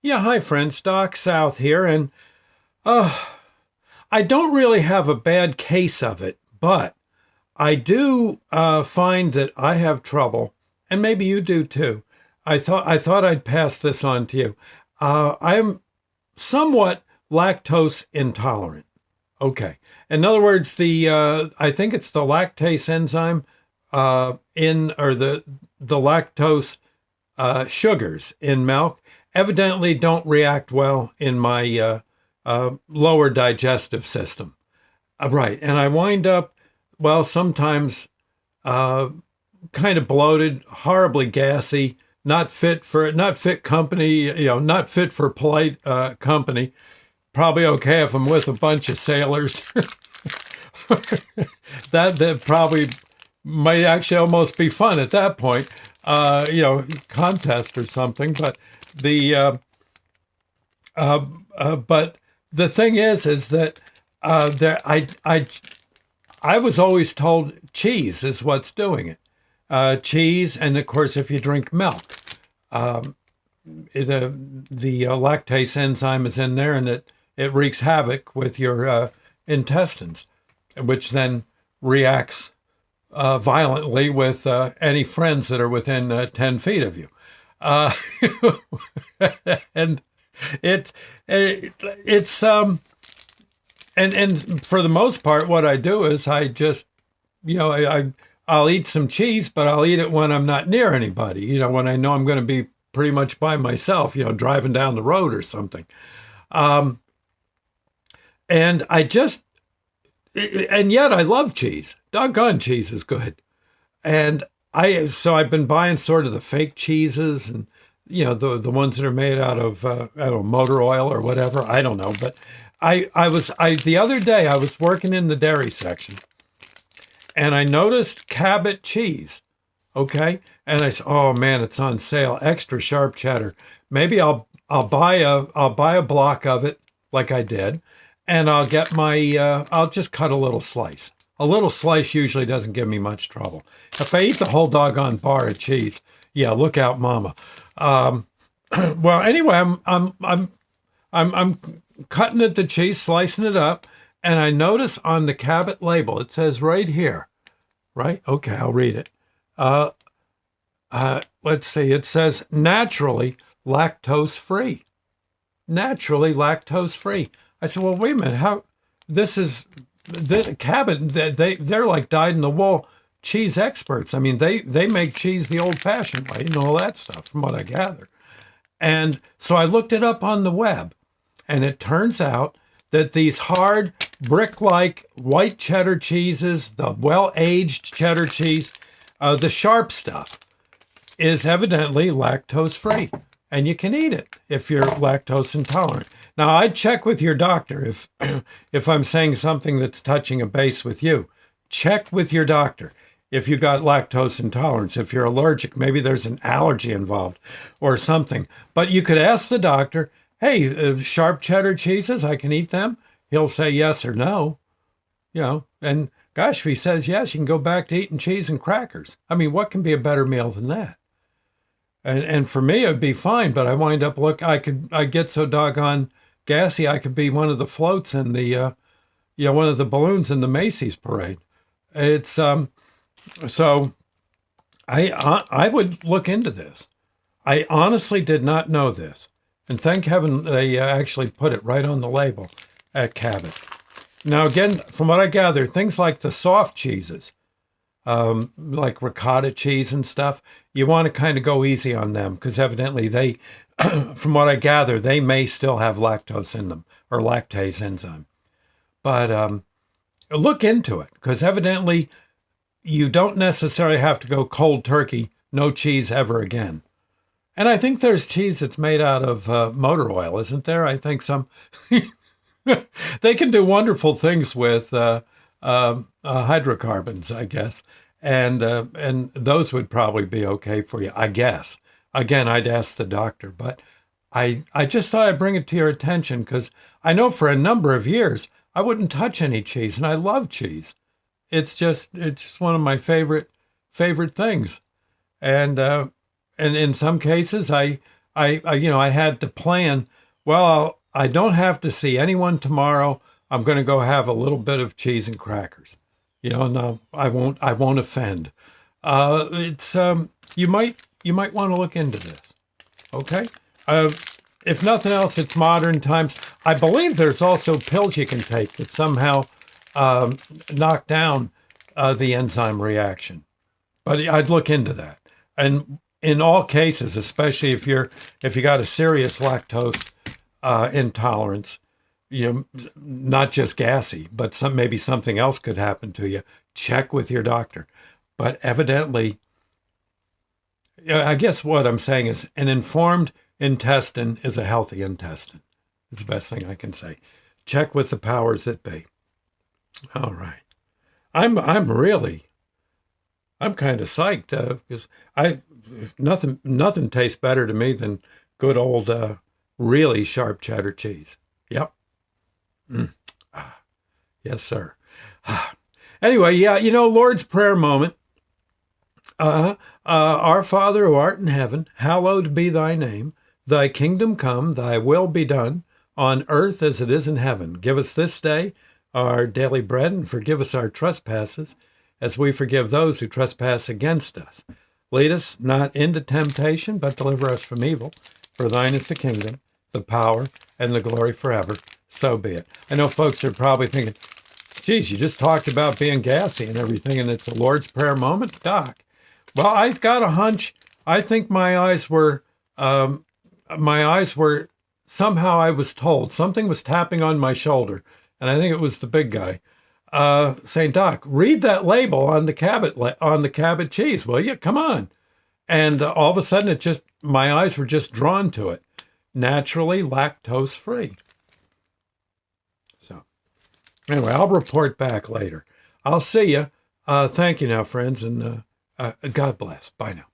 Yeah, hi friends, Doc South here, and uh, I don't really have a bad case of it, but I do find that I have trouble, and maybe you do too. I thought I'd pass this on to you. I'm somewhat lactose intolerant. Okay, in other words, the I think it's the lactase enzyme in or the lactose sugars in milk evidently don't react well in my lower digestive system. Right. And I wind up, well, sometimes uh, kind of bloated, horribly gassy, not fit company, not fit for polite company. Probably okay if I'm with a bunch of sailors. That probably might actually almost be fun at that point, contest or something. The uh, but the thing is that there I was always told cheese is what's doing it. Cheese, and of course, if you drink milk, um, the lactase enzyme is in there, and it wreaks havoc with your intestines, which then reacts violently with any friends that are within 10 feet of you. Uh, and it's and for the most part, what I do is I just, I'll eat some cheese, but I'll eat it when I'm not near anybody, when I know I'm going to be pretty much by myself, driving down the road or something. Um, and I just, and yet I love cheese. Doggone cheese is good. And so I've been buying sort of the fake cheeses and, the ones that are made out of, I don't know, motor oil or whatever. I don't know. But the other day I was working in the dairy section and I noticed Cabot cheese. Okay. And I said, oh man, it's on sale. Extra sharp cheddar. Maybe I'll buy a block of it like I did, and I'll get I'll just cut a little slice. A little slice usually doesn't give me much trouble. If I eat the whole doggone bar of cheese, yeah, look out, mama. Um, well, anyway, I'm cutting at the cheese, slicing it up, and I notice on the Cabot label it says right here, right? Okay, I'll read it. Uh, let's see. It says naturally lactose free. Naturally lactose free. I said, well, wait a minute. How this is the Cabot? They're like dyed in the wool cheese experts. I mean, they make cheese the old fashioned way and all that stuff, from what I gather. And so I looked it up on the web, and it turns out that these hard brick-like white cheddar cheeses, the well-aged cheddar cheese, the sharp stuff, is evidently lactose free, and you can eat it if you're lactose intolerant. Now, I'd check with your doctor if if I'm saying something that's touching a base with you. Check with your doctor if you got lactose intolerance. If you're allergic, maybe there's an allergy involved or something. But you could ask the doctor, hey, sharp cheddar cheeses, I can eat them? He'll say yes or no, and gosh, if he says yes, you can go back to eating cheese and crackers. I mean, what can be a better meal than that? And for me, it'd be fine, but I wind up I get so doggone gassy, I could be one of the floats in the, one of the balloons in the Macy's parade. It's, so I would look into this. I honestly did not know this. And thank heaven they actually put it right on the label at Cabot. Now, again, from what I gather, things like the soft cheeses, like ricotta cheese and stuff, you want to kind of go easy on them because evidently they, from what I gather, they may still have lactose in them or lactase enzyme. But look into it because evidently you don't necessarily have to go cold turkey, no cheese ever again. And I think there's cheese that's made out of motor oil, isn't there? I think some. They can do wonderful things with hydrocarbons, I guess, and those would probably be okay for you, I guess. Again, I'd ask the doctor, but I just thought I'd bring it to your attention because I know for a number of years I wouldn't touch any cheese, and I love cheese. It's just one of my favorite things, and in some cases I had to plan. Well, I don't have to see anyone tomorrow. I'm going to go have a little bit of cheese and crackers. No, I won't. I won't offend. It's you might want to look into this. Okay. If nothing else, it's modern times. I believe there's also pills you can take that somehow knock down the enzyme reaction. But I'd look into that. And in all cases, especially if you got a serious lactose intolerance, not just gassy, but maybe something else could happen to you. Check with your doctor. But evidently, I guess what I'm saying is an informed intestine is a healthy intestine. It's the best thing I can say. Check with the powers that be. All right. I'm kind of psyched because nothing tastes better to me than good old really sharp cheddar cheese. Yep. Yes, sir. Anyway, yeah, Lord's Prayer moment. Our Father who art in heaven, hallowed be thy name. Thy kingdom come, thy will be done, on earth as it is in heaven. Give us this day our daily bread, and forgive us our trespasses, as we forgive those who trespass against us. Lead us not into temptation, but deliver us from evil. For thine is the kingdom, the power, and the glory forever. So be it. I know folks are probably thinking, geez, you just talked about being gassy and everything, and it's a Lord's Prayer moment, Doc. Well, I've got a hunch. I think my eyes were somehow I was told something was tapping on my shoulder, and I think it was the big guy saying, Doc, read that label on the Cabot cheese, will you? Come on. And all of a sudden, my eyes were just drawn to it. Naturally lactose free. So anyway, I'll report back later. I'll see you. Thank you now, friends, and God bless. Bye now.